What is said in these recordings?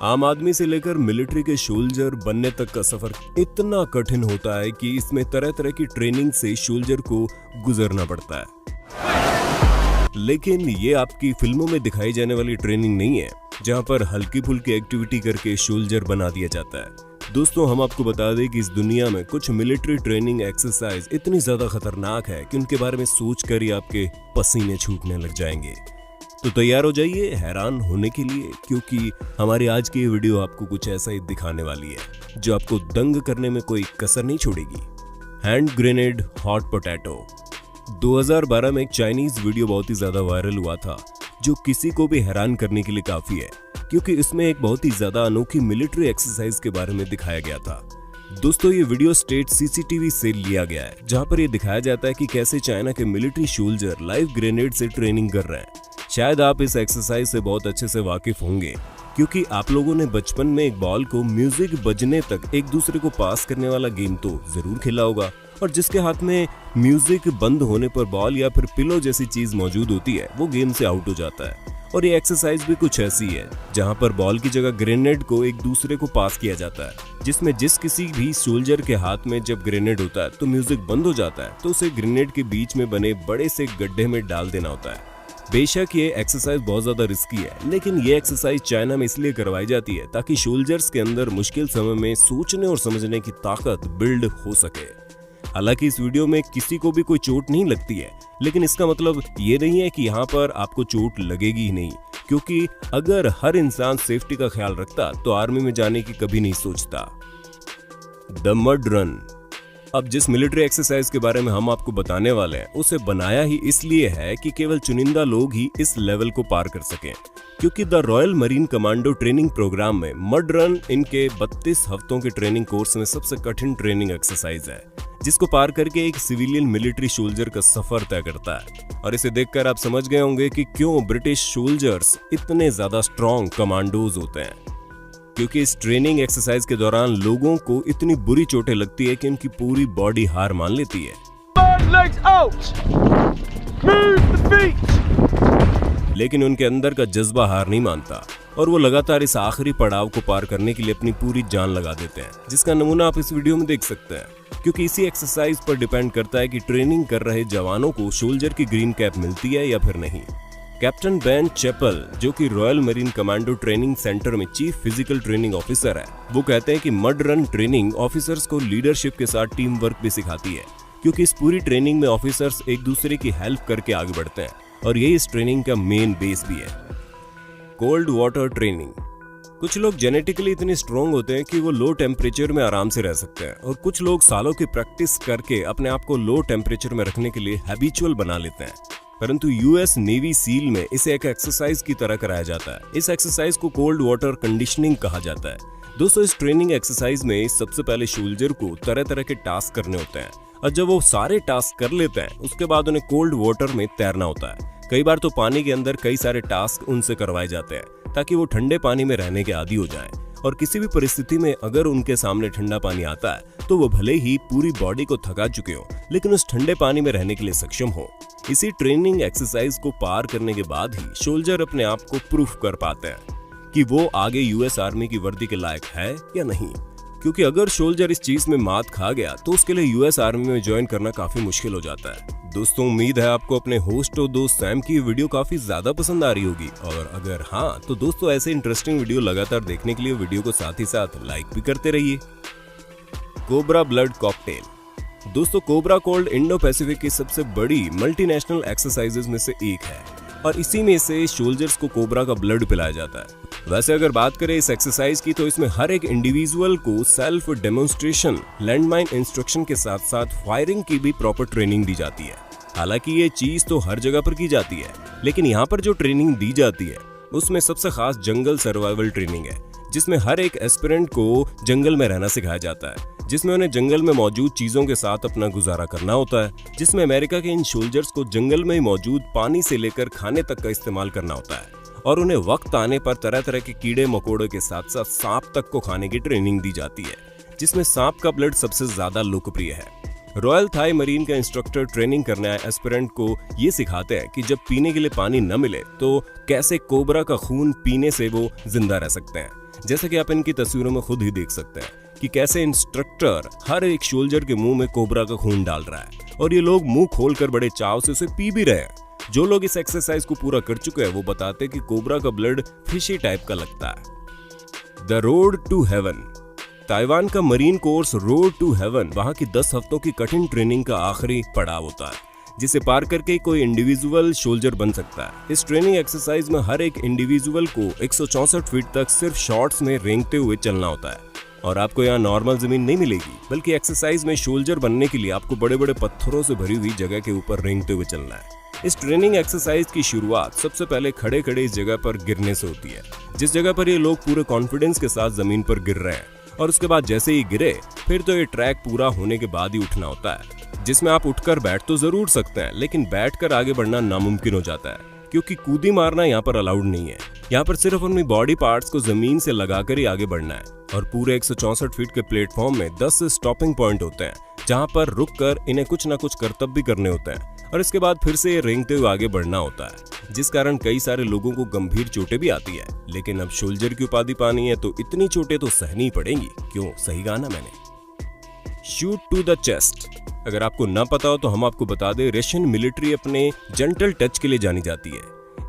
आम आदमी से लेकर मिलिट्री के सोल्जर बनने तक का सफर इतना कठिन होता है कि इसमें तरह तरह की ट्रेनिंग से सोल्जर को गुजरना पड़ता है। लेकिन ये आपकी फिल्मों में दिखाई जाने वाली ट्रेनिंग नहीं है, जहां पर हल्की फुल्की एक्टिविटी करके सोल्जर बना दिया जाता है। दोस्तों, हम आपको बता दें कि इस दुनिया में कुछ मिलिट्री ट्रेनिंग एक्सरसाइज इतनी ज्यादा खतरनाक है कि उनके बारे में सोचकर ही आपके पसीने छूटने लग जाएंगे। तो तैयार हो जाइए हैरान होने के लिए, क्योंकि हमारी आज की वीडियो आपको कुछ ऐसा ही दिखाने वाली है जो आपको दंग करने में कोई कसर नहीं छोड़ेगी। Hand grenade hot potato. 2012 में एक चाइनीज वीडियो बहुत ही ज्यादा वायरल हुआ था, जो किसी को भी हैरान करने के लिए काफी है, क्योंकि इसमें एक बहुत ही ज्यादा अनोखी मिलिट्री एक्सरसाइज के बारे में दिखाया गया था। दोस्तों, ये वीडियो स्टेट सीसीटीवी से लिया गया है, जहां पर यह दिखाया जाता है कि कैसे चाइना के मिलिट्री सोल्जर लाइव ग्रेनेड से ट्रेनिंग कर रहे हैं। शायद आप इस एक्सरसाइज से बहुत अच्छे से वाकिफ होंगे, क्योंकि आप लोगों ने बचपन में एक बॉल को म्यूजिक बजने तक एक दूसरे को पास करने वाला गेम तो जरूर खेला होगा, और जिसके हाथ में म्यूजिक बंद होने पर बॉल या फिर पिलो जैसी चीज मौजूद होती है, वो गेम से आउट हो जाता है। और ये एक्सरसाइज भी कुछ ऐसी है, जहां पर बॉल की जगह ग्रेनेड को एक दूसरे को पास किया जाता है, जिसमें जिस किसी भी सोल्जर के हाथ में जब ग्रेनेड होता है तो म्यूजिक बंद हो जाता है, तो उसे ग्रेनेड के बीच में बने बड़े से गड्ढे में डाल देना होता है। बेशक ये एक्सरसाइज बहुत ज्यादा रिस्की है, लेकिन ये एक्सरसाइज चाइना में इसलिए करवाई जाती है ताकि सोल्जर्स के अंदर मुश्किल समय में सोचने और समझने की ताकत बिल्ड हो सके। हालांकि इस वीडियो में किसी को भी कोई चोट नहीं लगती है, लेकिन इसका मतलब ये नहीं है कि यहाँ पर आपको चोट लगेगी ही नहीं, क्योंकि अगर हर इंसान सेफ्टी का ख्याल रखता तो आर्मी में जाने की कभी नहीं सोचता। The mud run. अब जिस मिलिट्री एक्सरसाइज के बारे में हम आपको बताने वाले हैं, उसे बनाया ही इसलिए है कि केवल चुनिंदा लोग ही इस लेवल को पार कर सकें, क्योंकि the Royal Marine commando training program में मड रन इनके 32 हफ्तों के ट्रेनिंग कोर्स में सबसे कठिन ट्रेनिंग एक्सरसाइज है, जिसको पार करके एक सिविलियन मिलिट्री सोल्जर का सफर तय करता है। और इसे देखकर आप समझ गए होंगे कि क्यों ब्रिटिश सोल्जर्स इतने ज्यादा स्ट्रॉन्ग कमांडोज होते हैं, क्योंकि इस ट्रेनिंग एक्सरसाइज के दौरान लोगों को इतनी बुरी चोटें लगती है कि उनकी पूरी बॉडी हार मान लेती है। लेकिन उनके अंदर का जज्बा हार नहीं मानता, और वो लगातार इस आखिरी पड़ाव को पार करने के लिए अपनी पूरी जान लगा देते हैं, जिसका नमूना आप इस वीडियो में देख सकते हैं। क्योंकि इसी एक्सरसाइज पर डिपेंड करता है कि ट्रेनिंग कर रहे जवानों को सोल्जर की ग्रीन कैप मिलती है या फिर नहीं। कैप्टन बेन चैपल, जो कि royal Marine commando training centre में चीफ फिजिकल ट्रेनिंग ऑफिसर है, वो कहते हैं कि मड रन ट्रेनिंग ऑफिसर्स को लीडरशिप के साथ टीम वर्क भी सिखाती है, क्योंकि इस पूरी ट्रेनिंग में ऑफिसर्स एक दूसरे की हेल्प करके आगे बढ़ते हैं, और यही इस ट्रेनिंग का मेन बेस भी है। Cold water training. कुछ लोग जेनेटिकली इतने स्ट्रॉन्ग होते हैं कि वो लो टेम्परेचर में आराम से रह सकते हैं, और कुछ लोग सालों की प्रैक्टिस करके अपने आप को लो टेम्परेचर में रखने के लिए हैबिचुअल बना लेते हैं। परंतु यूएस नेवी सील में इसे एक एक्सरसाइज की तरह कराया जाता है। इस एक्सरसाइज को कोल्ड वाटर कंडीशनिंग कहा जाता है। दोस्तों, इस ट्रेनिंग एक्सरसाइज में सबसे पहले सोल्जर को तरह तरह के टास्क करने होते हैं, और जब वो सारे टास्क कर लेते हैं, उसके बाद उन्हें कोल्ड वाटर में तैरना होता है। कई बार तो पानी के अंदर कई सारे टास्क उनसे करवाए जाते हैं, ताकि वो ठंडे पानी में रहने के आदी हो जाएं, और किसी भी परिस्थिति में अगर उनके सामने ठंडा पानी आता है तो वो भले ही पूरी बॉडी को थका चुके हो, लेकिन उस ठंडे पानी में रहने के लिए सक्षम हो। इसी ट्रेनिंग एक्सरसाइज को पार करने के बाद ही सोल्जर अपने आप को प्रूफ कर पाते हैं कि वो आगे यूएस आर्मी की वर्दी के लायक है या नहीं, क्योंकि अगर सोल्जर इस चीज में मात खा गया तो उसके लिए यूएस आर्मी में ज्वाइन करना काफी मुश्किल हो जाता है। दोस्तों, उम्मीद है आपको अपने होस्ट और दोस्त सैम की वीडियो काफी ज्यादा पसंद आ रही होगी, और अगर हाँ तो दोस्तों, ऐसे इंटरेस्टिंग वीडियो लगातार देखने के लिए वीडियो को साथ ही साथ लाइक भी करते रहिए। Cobra blood cocktail. दोस्तों, कोबरा कोल्ड इंडो पैसिफिक की सबसे बड़ी मल्टीनेशनल एक्सरसाइजेज में से एक है, और इसी में से सोल्जर्स को कोबरा का ब्लड पिलाया जाता है। वैसे अगर बात करें इस एक्सरसाइज की, तो इसमें हर एक इंडिविजुअल को सेल्फ डेमोन्स्ट्रेशन, लैंडमाइन इंस्ट्रक्शन के साथ साथ फायरिंग की भी प्रॉपर ट्रेनिंग दी जाती है। हालांकि ये चीज तो हर जगह पर की जाती है, लेकिन यहाँ पर जो ट्रेनिंग दी जाती है उसमें सबसे खास जंगल सर्वाइवल ट्रेनिंग है, जिसमें हर एक एस्पिरेंट को जंगल में रहना सिखाया जाता है, जिसमें उन्हें जंगल में मौजूद चीजों के साथ अपना गुजारा करना होता है, जिसमें अमेरिका के इन सोल्जर्स को जंगल में मौजूद पानी से लेकर खाने तक का इस्तेमाल करना होता है, और उन्हें वक्त आने पर तरह तरह के कीड़े मकोड़े के साथ साथ सांप तक को खाने की ट्रेनिंग दी जाती है, जिसमें सांप का ब्लड सबसे ज्यादा लोकप्रिय है। रॉयल थाई मरीन का इंस्ट्रक्टर ट्रेनिंग करने आए एस्पिरेंट को ये सिखाते हैं कि जब पीने के लिए पानी न मिले तो कैसे कोबरा का खून पीने से वो जिंदा रह सकते हैं। जैसा कि आप इनकी तस्वीरों में खुद ही देख सकते हैं कि कैसे इंस्ट्रक्टर हर एक सोल्जर के मुंह में कोबरा का खून डाल रहा है और ये लोग मुंह खोलकर बड़े चाव से उसे पी भी रहे हैं। जो लोग इस एक्सरसाइज को पूरा कर चुके हैं वो बताते हैं कि कोबरा का ब्लड फिशी टाइप का लगता है। The road to heaven. Taiwan का marine corps road to heaven वहां की 10 हफ्तों की कठिन ट्रेनिंग का आखिरी पड़ाव होता है, जिसे पार करके कोई इंडिविजुअल सोल्जर बन सकता है। इस ट्रेनिंग एक्सरसाइज में हर एक इंडिविजुअल को 164 फीट तक सिर्फ शॉर्ट्स में रेंगते हुए चलना होता है और आपको यहाँ नॉर्मल जमीन नहीं मिलेगी, बल्कि एक्सरसाइज में सोल्जर बनने के लिए आपको बड़े बड़े पत्थरों से भरी हुई जगह के ऊपर रेंगते हुए चलना है। इस ट्रेनिंग एक्सरसाइज की शुरुआत सबसे पहले खड़े खड़े इस जगह पर गिरने से होती है, जिस जगह पर ये लोग पूरे कॉन्फिडेंस के साथ जमीन पर गिर रहे हैं, और उसके बाद जैसे ही गिरे फिर तो ये ट्रैक पूरा होने के बाद ही उठना होता है, जिसमें आप उठकर बैठ तो जरूर सकते हैं, लेकिन बैठकर आगे बढ़ना नामुमकिन हो जाता है क्योंकि कूदी मारना यहाँ पर अलाउड नहीं है। यहाँ पर सिर्फ अपनी बॉडी पार्ट्स को जमीन से लगाकर ही आगे बढ़ना है और पूरे 164 फीट के प्लेटफॉर्म में 10 स्टॉपिंग पॉइंट होते हैं जहाँ पर रुककर इन्हें कुछ ना कुछ करतब भी करने होते हैं और इसके बाद फिर से ये रेंगते हुए आगे बढ़ना होता है, जिस कारण कई सारे लोगों को गंभीर चोटें भी आती है। लेकिन अब सोल्जर की उपाधि पानी है तो इतनी चोटें तो सहनी ही पड़ेंगी। क्यों, सही कहा ना मैंने। Shoot to the chest. अगर आपको ना पता हो तो हम आपको बता दें, रशियन मिलिट्री अपने जेंटल टच के लिए जानी जाती है,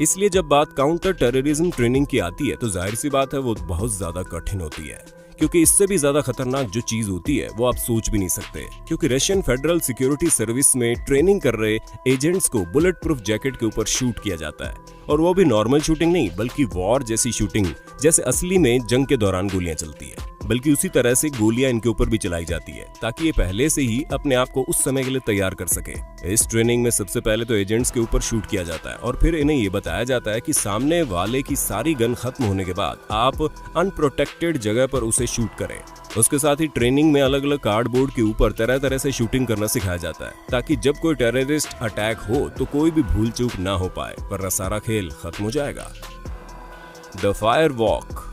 इसलिए जब बात काउंटर टेररिज्म ट्रेनिंग की आती है तो जाहिर सी बात है वो बहुत ज्यादा कठिन होती है, क्योंकि इससे भी ज्यादा खतरनाक जो चीज होती है वो आप सोच भी नहीं सकते। क्योंकि रशियन फेडरल सिक्योरिटी सर्विस में ट्रेनिंग कर रहे एजेंट्स को बुलेट प्रूफ जैकेट के ऊपर शूट किया जाता है, और वो भी नॉर्मल शूटिंग नहीं बल्कि वॉर जैसी शूटिंग, जैसे असली में जंग के दौरान गोलियां चलती है, बल्कि उसी तरह से गोलियां इनके ऊपर भी चलाई जाती है ताकि ये पहले से ही अपने आप को उस समय के लिए तैयार कर सके। इस ट्रेनिंग में सबसे पहले तो एजेंट्स के ऊपर शूट किया जाता है और फिर इन्हें ये बताया जाता है कि सामने वाले की सारी गन खत्म होने के बाद आप अनप्रोटेक्टेड जगह पर उसे शूट करें। उसके साथ ही ट्रेनिंग में अलग अलग कार्डबोर्ड के ऊपर तरह तरह से शूटिंग करना सिखाया जाता है ताकि जब कोई टेररिस्ट अटैक हो तो कोई भी भूल चूक ना हो पाए, वरना सारा खेल खत्म हो जाएगा। The fire walk.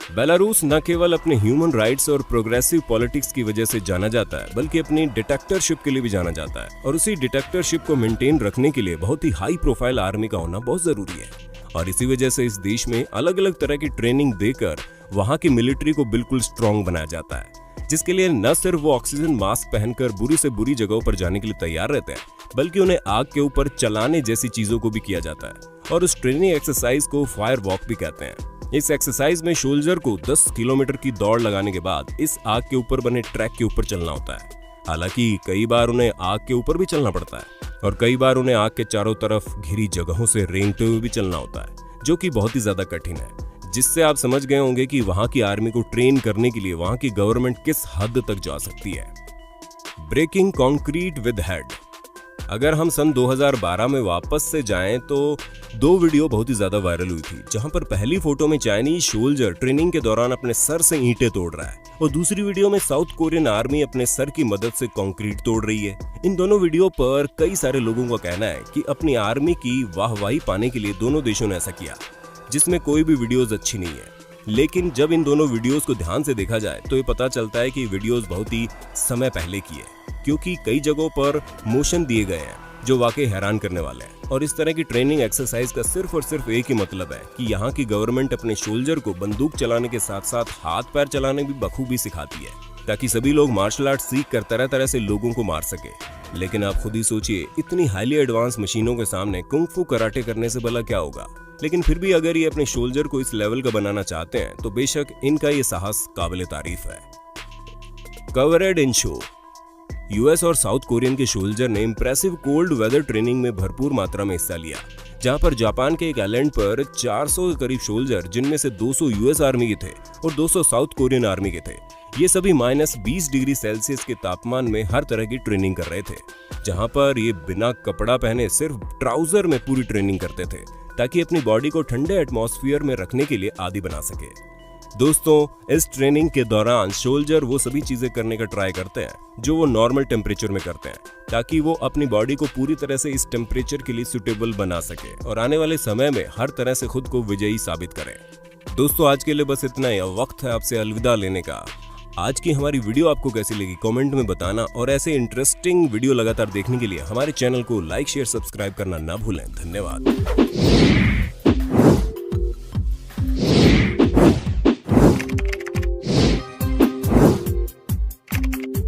बेलारूस न केवल अपने ह्यूमन राइट्स और प्रोग्रेसिव पॉलिटिक्स की वजह से जाना जाता है बल्कि अपनी डिटेक्टरशिप के लिए भी जाना जाता है, और उसी डिटेक्टरशिप को मेंटेन रखने के लिए बहुत ही हाई प्रोफाइल आर्मी का होना बहुत जरूरी है। और इसी वजह से इस देश में अलग अलग तरह की ट्रेनिंग देकर वहां की मिलिट्री को बिल्कुल स्ट्रांग बनाया जाता है, जिसके लिए न सिर्फ वो ऑक्सीजन मास्क पहनकर बुरी से बुरी जगहों पर जाने के लिए तैयार रहते हैं, बल्कि उन्हें आग के ऊपर चलाने जैसी चीजों को भी किया जाता है, और उस ट्रेनिंग एक्सरसाइज को फायर वॉक भी कहते हैं। इस एक्सरसाइज में सोल्जर को 10 किलोमीटर की दौड़ लगाने के बाद इस आग के ऊपर बने ट्रैक के ऊपर चलना होता है। हालांकि कई बार उन्हें आग के ऊपर भी चलना पड़ता है और कई बार उन्हें आग के चारों तरफ घिरी जगहों से रेंगते हुए भी चलना होता है, जो कि बहुत ही ज्यादा कठिन है, जिससे आप समझ गए होंगे कि वहां की आर्मी को ट्रेन करने के लिए वहां की गवर्नमेंट किस हद तक जा सकती है। Breaking concrete with head. अगर हम सन 2012 में वापस से जाएं तो 2 वीडियो बहुत ही ज्यादा वायरल हुई थी, जहां पर पहली फोटो में चाइनीज सोल्जर ट्रेनिंग के दौरान अपने सर से ईंटें तोड़ रहा है और दूसरी वीडियो में साउथ कोरियन आर्मी अपने सर की मदद से कंक्रीट तोड़ रही है। इन दोनों वीडियो पर कई सारे लोगों का कहना है कि अपनी आर्मी की वाहवाही पाने के लिए दोनों देशों ने ऐसा किया, जिसमें कोई भी वीडियोस अच्छी नहीं है। लेकिन जब इन दोनों वीडियोस को ध्यान से देखा जाए तो ये पता चलता है कि वीडियोस बहुत ही समय पहले की है, क्योंकि कई जगहों पर मोशन दिए गए हैं जो वाकई हैरान करने वाले हैं। और इस तरह की ट्रेनिंग एक्सरसाइज का सिर्फ और सिर्फ एक ही मतलब है कि यहाँ की गवर्नमेंट अपने सोल्जर को बंदूक चलाने के साथ साथ हाथ पैर चलाने भी बखूबी सिखाती है, ताकि सभी लोग मार्शल आर्ट सीख कर तरह तरह से लोगों को मार सके। लेकिन आप खुद ही सोचिए, इतनी हाईली एडवांस मशीनों के सामने कुंग फू कराटे करने से भला क्या होगा। लेकिन फिर भी अगर ये अपने सोल्जर को इस लेवल का बनाना चाहते हैं तो बेशक इनका ये साहस काबिल तारीफ है। कवरेड इन शो। यूएस और साउथ कोरियन के सोल्जर ने इंप्रेसिव कोल्ड वेदर ट्रेनिंग में भरपूर मात्रा में हिस्सा लिया, जहां पर जापान के एक आइलैंड पर 400 के करीब सोल्जर, जिनमें से 200 यूएस आर्मी के थे और 200 साउथ कोरियन आर्मी के थे, ये सभी -20 डिग्री सेल्सियस के तापमान में हर तरह की ट्रेनिंग कर रहे थे, जहां पर ये बिना कपड़ा पहने सिर्फ ट्राउजर में पूरी ट्रेनिंग करते थे ताकि अपनी बॉडी को ठंडे एटमॉस्फेयर में रखने के लिए आदी बना सके। दोस्तों, इस ट्रेनिंग के दौरान सोल्जर वो सभी चीजें करने का ट्राई करते हैं जो वो नॉर्मल टेम्परेचर में करते हैं, ताकि वो अपनी बॉडी को पूरी तरह से इस टेम्परेचर के लिए सुटेबल बना सके और आने वाले समय में हर तरह से खुद को विजयी साबित करें। दोस्तों, आज के लिए बस इतना ही। अब वक्त है आपसे अलविदा लेने का। आज की हमारी वीडियो आपको कैसी लगी कमेंट में बताना, और ऐसे इंटरेस्टिंग वीडियो लगातार देखने के लिए हमारे चैनल को लाइक, शेयर, सब्सक्राइब करना ना भूलें। धन्यवाद।